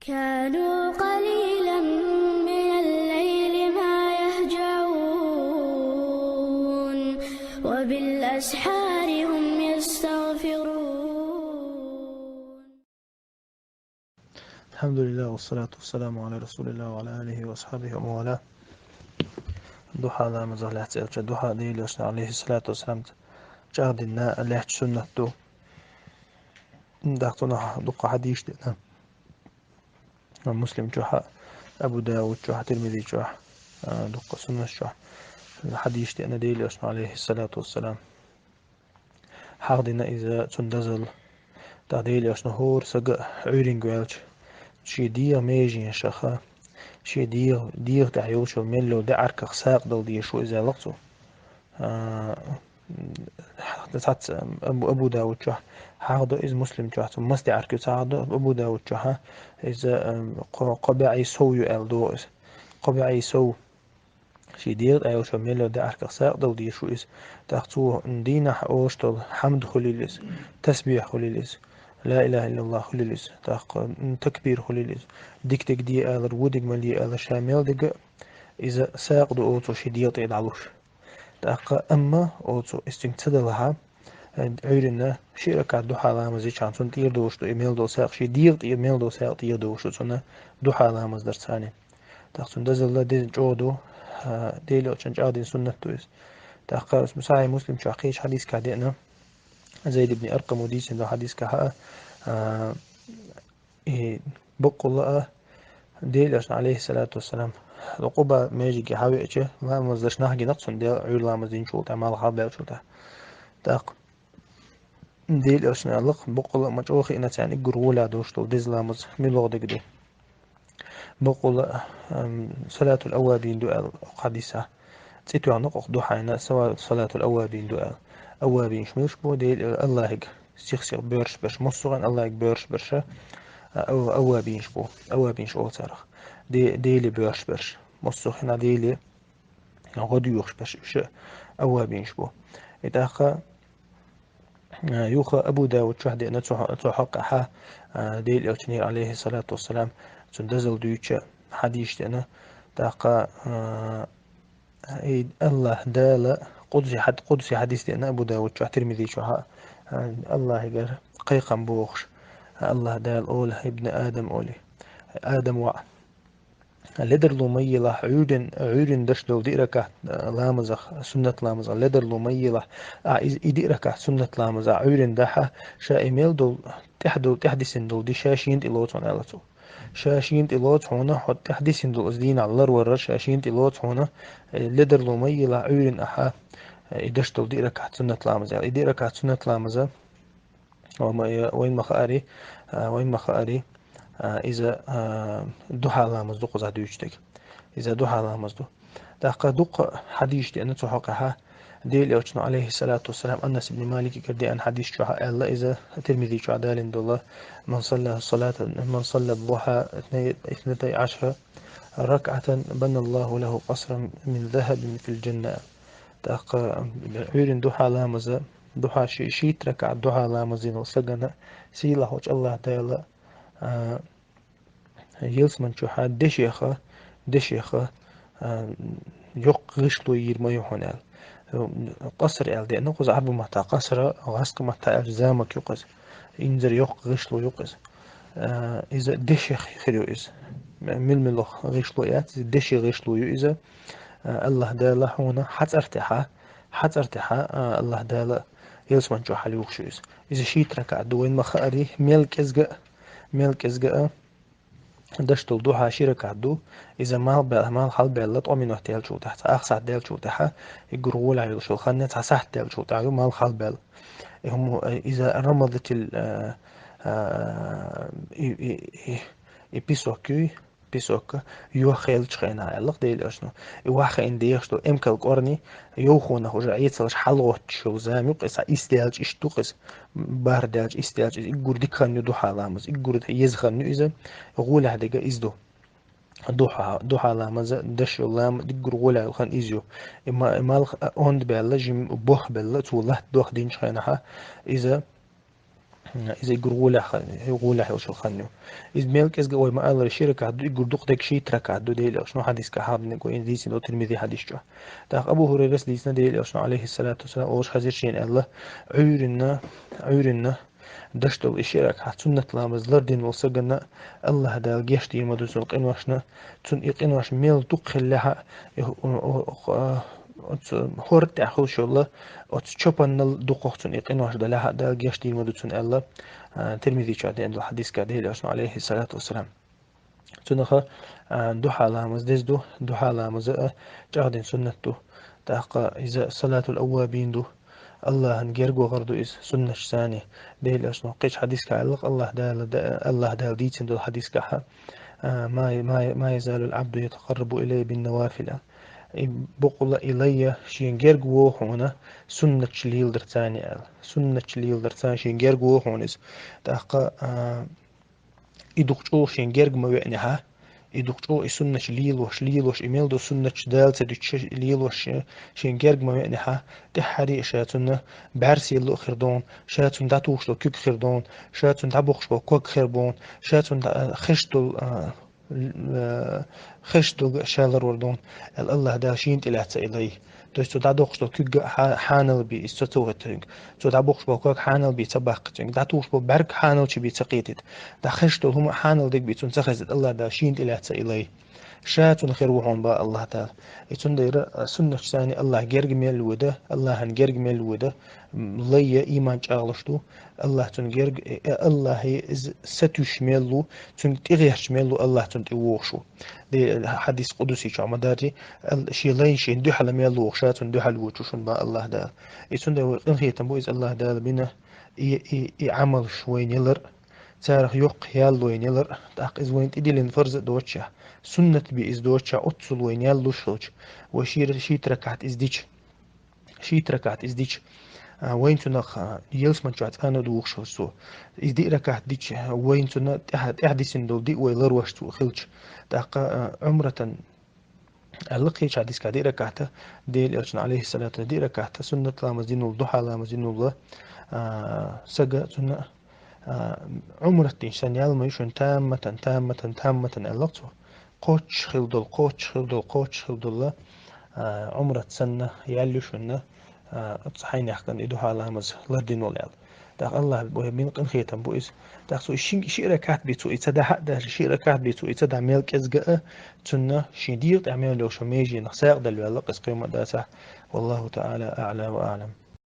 كانوا قليلا من الليل ما يهجعون وبالأسحار هم يستغفرون. الحمد لله والصلاة والسلام على رسول الله وعلى آله وأصحابه ومن والاه. دوحة لا مزال احتياج دوحة دي لسنا عليه الصلاة والسلام جاهدنا اللي سنة دو دكتنا دقة حديث دنا مسلم جوحة أبو داود جوحة ترمذي جوحة دقة سنة جوحة الحديث دنا دي لسنا عليه الصلاة والسلام حاضنا إذا تندزل تعديل يسنا هور سجى عيرين جوالش شي دي ميجين شخا شي دير تعيوش وميلو دعرك خساق دل دي شو إذا لقطو تحت أبو داود جه هذا إز مسلم جه ثم مست عرك هذا أبو داود جه إذا قبعي سو يالدو قبعي سو شي دير أيو شميلو دعرك خساق دل دي شو إز تحتو ندينا أوشتل حمد خليلس تسبيح خليلس لا إله إلا الله خليلس تكبير خليلس ديك دي آلر ودك ملي آلر شامل دك إذا ساق دو أوتو شي دير تعيد علوش تاق أما أوتو استنتد لها عيرنا شيرك دو حالة شانسون تير دوشتو إيميل دو ساق شي دير إيميل دو ساق تير دوشتو سنة دو حالة درساني تاقسون دزل دي جودو ديلو چنج آدين سنة تويس تاق اسم صحيح مسلم شاقيش حديث كادئنا زيد بن أرقم وديس دو حديث كها بقوا الله ديل عليه الصلاة والسلام القبة ماجي كي حاوي اتشه ما مزدش نحكي نقصن ديل عير لا مزدين شولتا مال حابل شولتا تاق ديل اشنا لق بقول ما جوخي إن تاني جرولا دوشتو ديز لامز ميلو دقدو بقول صلاة الأوابين دو الحديثة تيتو عنق دوحينا سواء صلاة الأوابين دو أوابين شميش بو ديل الله هيك سيخ بيرش برش مصغن الله هيك بيرش برشا أو أوابين شبو أوابين شو تارخ ديلي بيرش برش مصغن ديلي غدو يخش برش أوابين شبو إذا يوخا أبو داود شهد أن تحقق ح ديل أوتني عليه الصلاة والسلام تندزل دوتشا حديث أنا تاقا الله دال قدسي حديث أنا أبو داود شهد ترمذي شها الله يقر قيقا بوخش الله دال أول ابن آدم أولي آدم وع لدر لو ميلا عودن دشدل ديركا لامزخ سنة لامزخ لدر لو ميلا إديركا سنة لامزخ عودن دحا شا إيميل دول تحدثن دول دي شاشين إلوتون ألتو شاشين إلوت هنا حد تحدثن دول أزدين على الور شاشين إلوت هنا لدر لو ميلا عودن أحا إدشدل ديركا سنة لامزخ إديركا سنة لامزخ وين مخاري إذا دوحة لامز دو قزع دوشتك إذا دوحة لامز دو دقا دق حديث لأن تحقها ديل يوچن عليه الصلاة والسلام أنس بن مالك كردي أن حديث شوها ألا إذا ترمذي شو عدال الله من صلى الضحى 12 ركعة بنى الله له قصرا من ذهب في الجنة دقا عيرن دوحة لامز دوحة شيت ركع دوحة لامزين وسجنا سيلا وش الله تعالى يلس من شو حد دشيخة يق غشلو يرمى يحونال قصر ال دي نقص عبو متا قصر غاسك متا الزامك يقص إنزر يق غشلو يقص إذا دشيخ خلو إز ململو غشلو يات دشي غشلو يو إذا الله دالا هنا حتى ارتاح الله دالا يلس من شو حليوك شو إز إذا شيت ركع دوين مخاري ملك إزجاء دشتل دوحة شيرك عدو إذا مال حال بيلت أمين احتيال شو تحت أخسع ديل شو تحت يجرول على شو خلنا تحسح ديل شو تعالوا مال حال بيل هم إذا رمضت ال بيسوك يو خيل تشخينا علق ديل أشنو يوخ إن ديشتو إمكال قرني يوخونا هو جايت صلش حلوة شو زامي قيس إستيالج إشتوقس باردالج إستيالج يقول دي كان يدو حالامز يقول يزخن إذا غول هدقة إزدو دوحة لامز دش لام دقر غول خان إزيو إما أوند بيلا جيم بوخ بيلا تولاه دوخ دين شخينها إذا إذا يقول غولا وشو خنيو إذا ملك إذا قوي ما الله الشركة عدو يقول دقتك شيء ترك عدو ديل أو شنو حديث كحاب نقول إن ديس لو ترمذي حديث جو تاخ أبو هريرة ديسنا ديل أو شنو عليه الصلاة والسلام أوش حزير شين الله عيرنا دشتو الشركة حت سنة لامز لردين وسجنا الله دا جشتي ما دوسن قنواشنا تون يقنواش ميل دقل لها هورت أخو شو الله وتشوفن الدقوقتون يقينوش دلها دا جشتي مدتون الله ترمذي شاد عند الحديث كده لأسمع عليه الصلاة والسلام تنخ دو حالة مزدز دو حالة مزأ جاهدين سنته تاقا إذا صلاة الأوابين دو الله هنجرجو غردو إز سنة ثانية ده لأسمع قيش حديث كعلق الله دال ديتين دو الحديث كها ما يزال العبد يتقرب إليه بالنوافل بقول إلي شينجرج وهونا سنة شليل درتاني سنة شليل درتاني شينجرج وهونس تاقا إدوكتو شينجرج ما بيعنيها إدوكتو سنة شليل وش إيميل دو سنة دال تدوش ليل وش شينجرج ما بيعنيها تحري شاتنا بعرسي اللو خردون شاتن داتوش لو كيك خردون شاتن دابوخش لو كوك خربون شاتن خشتو خشتو شالر وردون الله دا شين تلاتس إليه دوستو دا دوخش لو كيك حانل بي استوتوهتنج تو دا بوخش لو كوك حانل بي تباقتنج دا توش لو برك حانل شي بي تقيتت دا خشتو هم حانل ديك بي تنسخزت الله دا شين تلاتس إليه شاتون خير وحون با الله تعالى يتون دايرة سنة ثاني الله جرج ميل وده الله هنجرج ميل وده ليا إيمان شغلشتو الله تنجرج الله هي ستوش ميلو تن تغيرش ميلو الله تن تووشو دي حديث قدسي شو مداري شي لين شي دو حل ميلو شاتون دو حل وشون با الله ده يتون ده قنخي تنبو إز الله ده بينا عمل شوين يلر تاريخ يوق يالو ينيلر تاق إز وين تدلين فرز دوتشا سنة بي إز دوتشا أتصل وين يالو شلوش وشير شي تركعت إز ديش وين تنخ يلس من شات أنا دوخ شو سو إز دي ركعت ديش وين تنا تحدث دول دي ويلر وشتو خلش تاق عمرة اللقي حديث كدي ركعته دي الإرشن عليه الصلاة دي ركعته سنة لامزين الضحى لامزين الله سجى سنة عمرة إنسان يالما يشون تامة اللقطة قوتش خلدل عمرة سنة ياليشون تصحين يحكن إدو حالها مز لردين واليال داخل الله بوه من قنخيتا بوئس داخل شيء ركعت بيتو إتدا حدا شيء ركعت بيتو إتدا ميلك إزقاء تنا شديد أعمل لو شميجي نخساق دلو اللقص قيمة داسع والله تعالى أعلى وأعلم